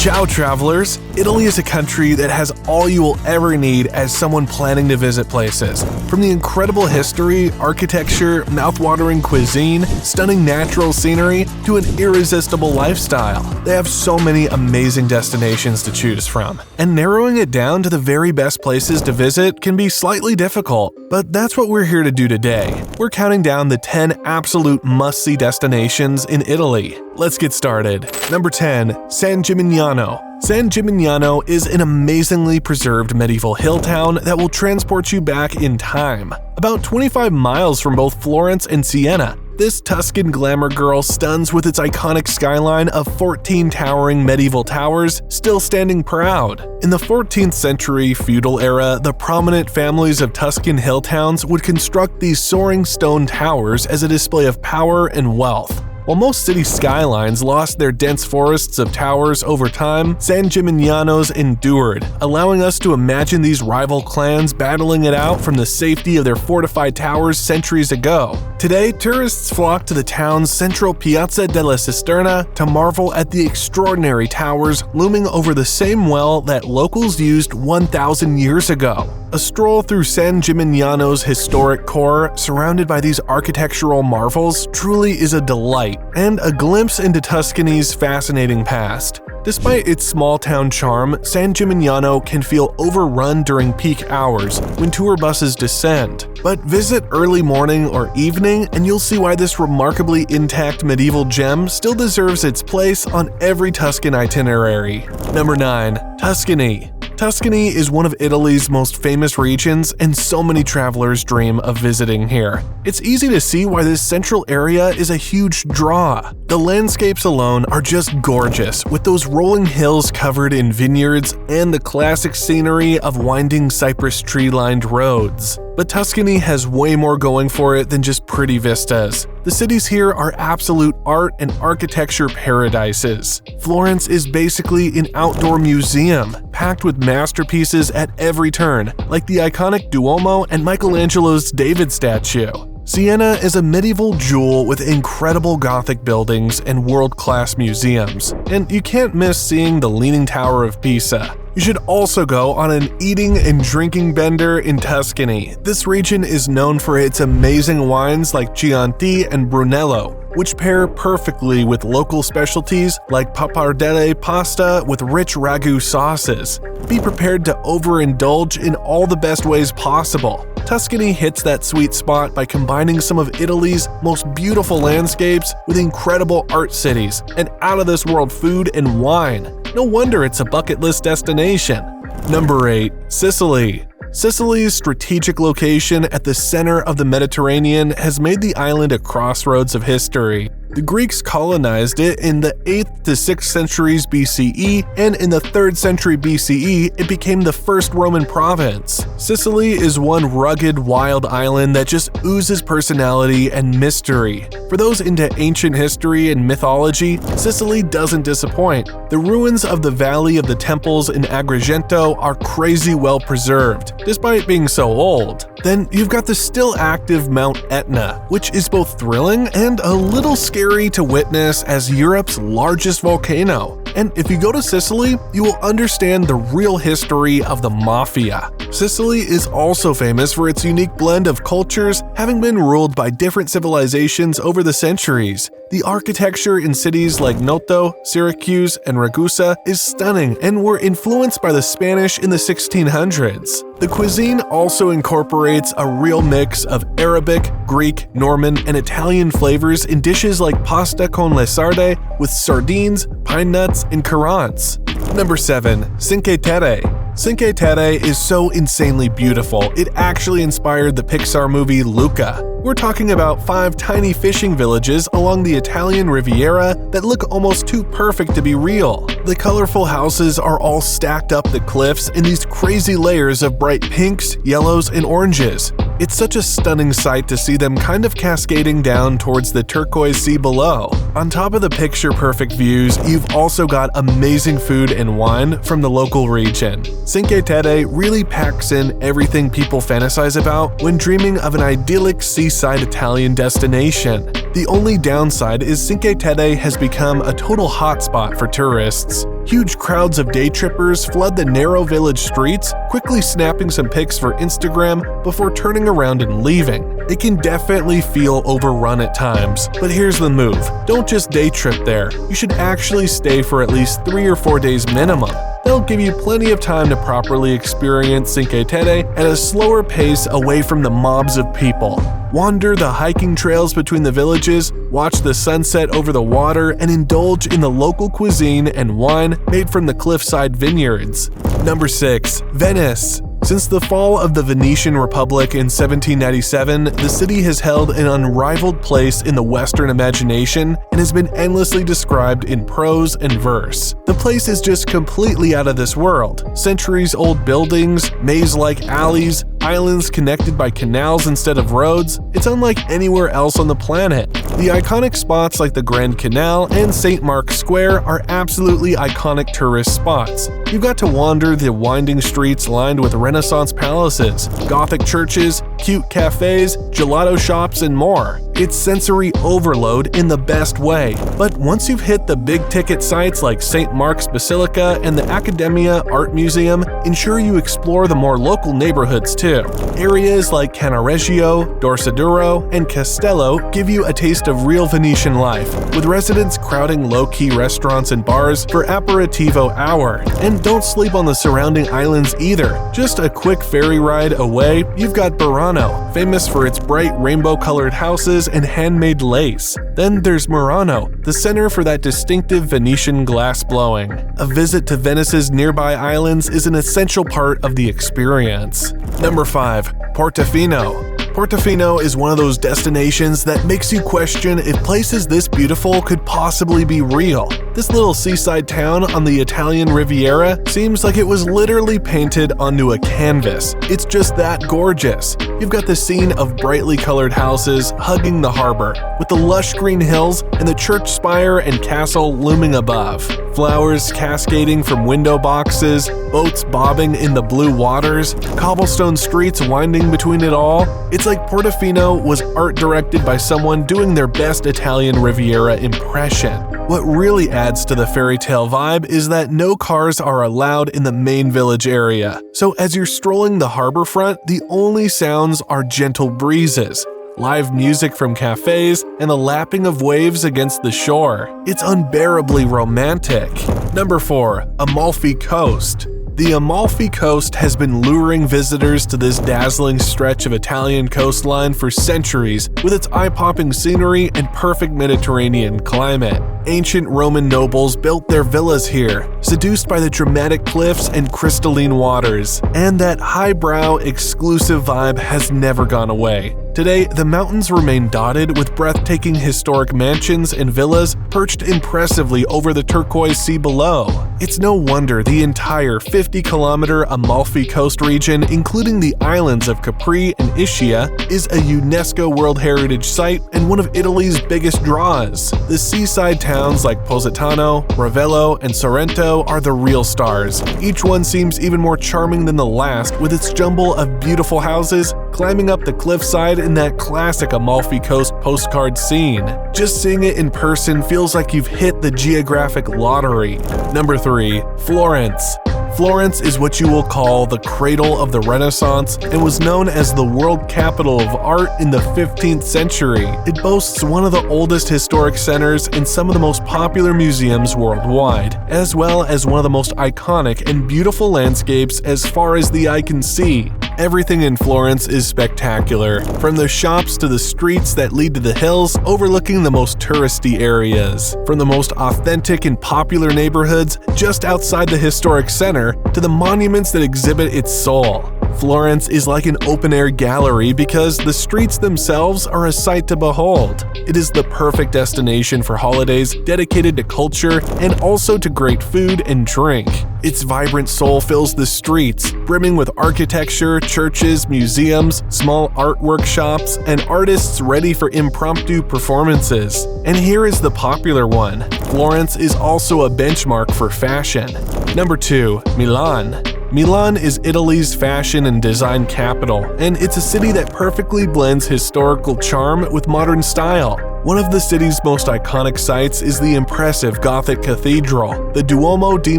Ciao travelers! Italy is a country that has all you will ever need as someone planning to visit places. From the incredible history, architecture, mouth-watering cuisine, stunning natural scenery, to an irresistible lifestyle. They have so many amazing destinations to choose from. And narrowing it down to the very best places to visit can be slightly difficult, but that's what we're here to do today. We're counting down the 10 absolute must-see destinations in Italy. Let's get started. Number 10. San Gimignano. San Gimignano is an amazingly preserved medieval hill town that will transport you back in time. About 25 miles from both Florence and Siena, this Tuscan glamour girl stuns with its iconic skyline of 14 towering medieval towers, still standing proud. In the 14th century feudal era, the prominent families of Tuscan hill towns would construct these soaring stone towers as a display of power and wealth. While most city skylines lost their dense forests of towers over time, San Gimignano's endured, allowing us to imagine these rival clans battling it out from the safety of their fortified towers centuries ago. Today, tourists flock to the town's central Piazza della Cisterna to marvel at the extraordinary towers looming over the same well that locals used 1,000 years ago. A stroll through San Gimignano's historic core, surrounded by these architectural marvels, truly is a delight, and a glimpse into Tuscany's fascinating past. Despite its small-town charm, San Gimignano can feel overrun during peak hours when tour buses descend. But visit early morning or evening and you'll see why this remarkably intact medieval gem still deserves its place on every Tuscan itinerary. Number 9. Tuscany. Tuscany is one of Italy's most famous regions, and so many travelers dream of visiting here. It's easy to see why this central area is a huge draw. The landscapes alone are just gorgeous, with those rolling hills covered in vineyards and the classic scenery of winding cypress tree-lined roads. But Tuscany has way more going for it than just pretty vistas. The cities here are absolute art and architecture paradises. Florence is basically an outdoor museum, packed with masterpieces at every turn, like the iconic Duomo and Michelangelo's David statue. Siena is a medieval jewel with incredible Gothic buildings and world-class museums, and you can't miss seeing the Leaning Tower of Pisa. You should also go on an eating and drinking bender in Tuscany. This region is known for its amazing wines like Chianti and Brunello, which pair perfectly with local specialties like pappardelle pasta with rich ragu sauces. Be prepared to overindulge in all the best ways possible. Tuscany hits that sweet spot by combining some of Italy's most beautiful landscapes with incredible art cities and out-of-this-world food and wine. No wonder it's a bucket list destination. Number 8. Sicily. Sicily's strategic location at the center of the Mediterranean has made the island a crossroads of history. The Greeks colonized it in the 8th to 6th centuries BCE, and in the 3rd century BCE, it became the first Roman province. Sicily is one rugged, wild island that just oozes personality and mystery. For those into ancient history and mythology, Sicily doesn't disappoint. The ruins of the Valley of the Temples in Agrigento are crazy well preserved, despite being so old. Then you've got the still active Mount Etna, which is both thrilling and a little scary to witness as Europe's largest volcano. And if you go to Sicily, you will understand the real history of the mafia. Sicily is also famous for its unique blend of cultures, having been ruled by different civilizations over the centuries. The architecture in cities like Noto, Syracuse, and Ragusa is stunning and were influenced by the Spanish in the 1600s. The cuisine also incorporates a real mix of Arabic, Greek, Norman, and Italian flavors in dishes like pasta con le sarde with sardines, pine nuts, and currants. Number 7. Cinque Terre. Cinque Terre is so insanely beautiful, it actually inspired the Pixar movie Luca. We're talking about 5 tiny fishing villages along the Italian Riviera that look almost too perfect to be real. The colorful houses are all stacked up the cliffs in these crazy layers of bright pinks, yellows, and oranges. It's such a stunning sight to see them kind of cascading down towards the turquoise sea below. On top of the picture-perfect views, you've also got amazing food and wine from the local region. Cinque Terre really packs in everything people fantasize about when dreaming of an idyllic seaside Italian destination. The only downside is Cinque Terre has become a total hotspot for tourists. Huge crowds of day trippers flood the narrow village streets, quickly snapping some pics for Instagram before turning around and leaving. It can definitely feel overrun at times, but here's the move. Don't just day trip there. You should actually stay for at least 3 or 4 days minimum. They'll give you plenty of time to properly experience Cinque Terre at a slower pace away from the mobs of people. Wander the hiking trails between the villages, watch the sunset over the water, and indulge in the local cuisine and wine made from the cliffside vineyards. Number 6. Venice. Since the fall of the Venetian Republic in 1797, the city has held an unrivaled place in the Western imagination and has been endlessly described in prose and verse. The place is just completely out of this world. Centuries-old buildings, maze-like alleys, islands connected by canals instead of roads. It's unlike anywhere else on the planet. The iconic spots like the Grand Canal and St. Mark's Square are absolutely iconic tourist spots. You've got to wander the winding streets lined with Renaissance palaces, Gothic churches, cute cafes, gelato shops, and more. It's sensory overload in the best way. But once you've hit the big-ticket sites like St. Mark's Basilica and the Accademia Art Museum, ensure you explore the more local neighborhoods too. Areas like Cannaregio, Dorsoduro, and Castello give you a taste of real Venetian life, with residents crowding low-key restaurants and bars for aperitivo hour. And don't sleep on the surrounding islands either. Just a quick ferry ride away, you've got Burano, famous for its bright rainbow-colored houses and handmade lace. Then there's Murano, the center for that distinctive Venetian glass blowing. A visit to Venice's nearby islands is an essential part of the experience. Number 5. Portofino. Portofino is one of those destinations that makes you question if places this beautiful could possibly be real. This little seaside town on the Italian Riviera seems like it was literally painted onto a canvas. It's just that gorgeous. You've got the scene of brightly colored houses hugging the harbor, with the lush green hills and the church spire and castle looming above. Flowers cascading from window boxes, boats bobbing in the blue waters, cobblestone streets winding between it all. It's like Portofino was art directed by someone doing their best Italian Riviera impression. What really adds to the fairy tale vibe is that no cars are allowed in the main village area. So as you're strolling the harbor front, the only sounds are gentle breezes, live music from cafes, and the lapping of waves against the shore. It's unbearably romantic. Number 4. Amalfi Coast. The Amalfi Coast has been luring visitors to this dazzling stretch of Italian coastline for centuries, with its eye-popping scenery and perfect Mediterranean climate. Ancient Roman nobles built their villas here, seduced by the dramatic cliffs and crystalline waters, and that highbrow, exclusive vibe has never gone away. Today, the mountains remain dotted with breathtaking historic mansions and villas perched impressively over the turquoise sea below. It's no wonder the entire 50-kilometer Amalfi Coast region, including the islands of Capri and Ischia, is a UNESCO World Heritage Site and one of Italy's biggest draws. The seaside towns like Positano, Ravello, and Sorrento are the real stars. Each one seems even more charming than the last, with its jumble of beautiful houses climbing up the cliffside in that classic Amalfi Coast postcard scene. Just seeing it in person feels like you've hit the geographic lottery. Number 3. Florence. Florence is what you will call the cradle of the Renaissance and was known as the world capital of art in the 15th century. It boasts one of the oldest historic centers and some of the most popular museums worldwide, as well as one of the most iconic and beautiful landscapes as far as the eye can see. Everything in Florence is spectacular, from the shops to the streets that lead to the hills overlooking the most touristy areas. From the most authentic and popular neighborhoods just outside the historic center to the monuments that exhibit its soul. Florence is like an open-air gallery because the streets themselves are a sight to behold. It is the perfect destination for holidays dedicated to culture and also to great food and drink. Its vibrant soul fills the streets, brimming with architecture, churches, museums, small art workshops, and artists ready for impromptu performances. And here is the popular one. Florence is also a benchmark for fashion. Number 2. Milan. Milan is Italy's fashion and design capital, and it's a city that perfectly blends historical charm with modern style. One of the city's most iconic sites is the impressive Gothic cathedral, the Duomo di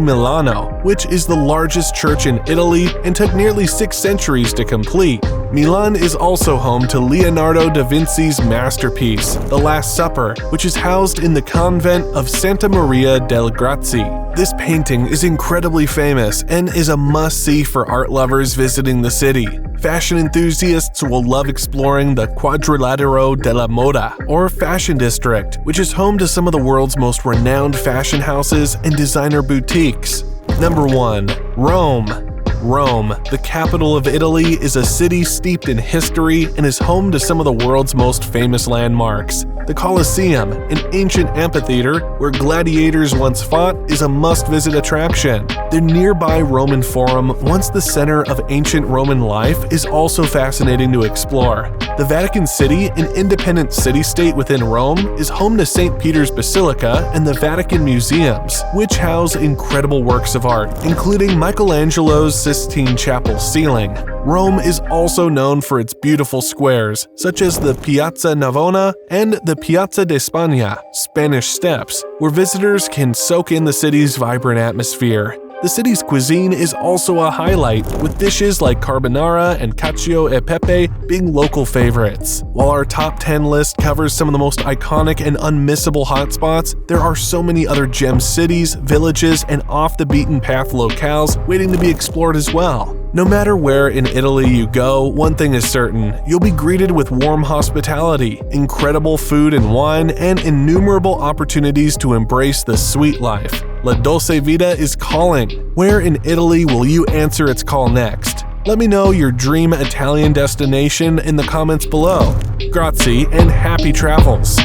Milano, which is the largest church in Italy and took nearly 6 centuries to complete. Milan is also home to Leonardo da Vinci's masterpiece, The Last Supper, which is housed in the convent of Santa Maria delle Grazie. This painting is incredibly famous and is a must-see for art lovers visiting the city. Fashion enthusiasts will love exploring the Quadrilatero della Moda, or Fashion District, which is home to some of the world's most renowned fashion houses and designer boutiques. Number 1. Rome. Rome, the capital of Italy, is a city steeped in history and is home to some of the world's most famous landmarks. The Colosseum, an ancient amphitheater where gladiators once fought, is a must-visit attraction. The nearby Roman Forum, once the center of ancient Roman life, is also fascinating to explore. The Vatican City, an independent city-state within Rome, is home to St. Peter's Basilica and the Vatican Museums, which house incredible works of art, including Michelangelo's Sistine Chapel ceiling. Rome is also known for its beautiful squares, such as the Piazza Navona and the Piazza de Spagna, Spanish Steps, where visitors can soak in the city's vibrant atmosphere. The city's cuisine is also a highlight, with dishes like carbonara and cacio e pepe being local favorites. While our top 10 list covers some of the most iconic and unmissable hotspots, there are so many other gem cities, villages, and off-the-beaten-path locales waiting to be explored as well. No matter where in Italy you go, one thing is certain: you'll be greeted with warm hospitality, incredible food and wine, and innumerable opportunities to embrace the sweet life. La Dolce Vita is calling. Where in Italy will you answer its call next? Let me know your dream Italian destination in the comments below. Grazie and happy travels!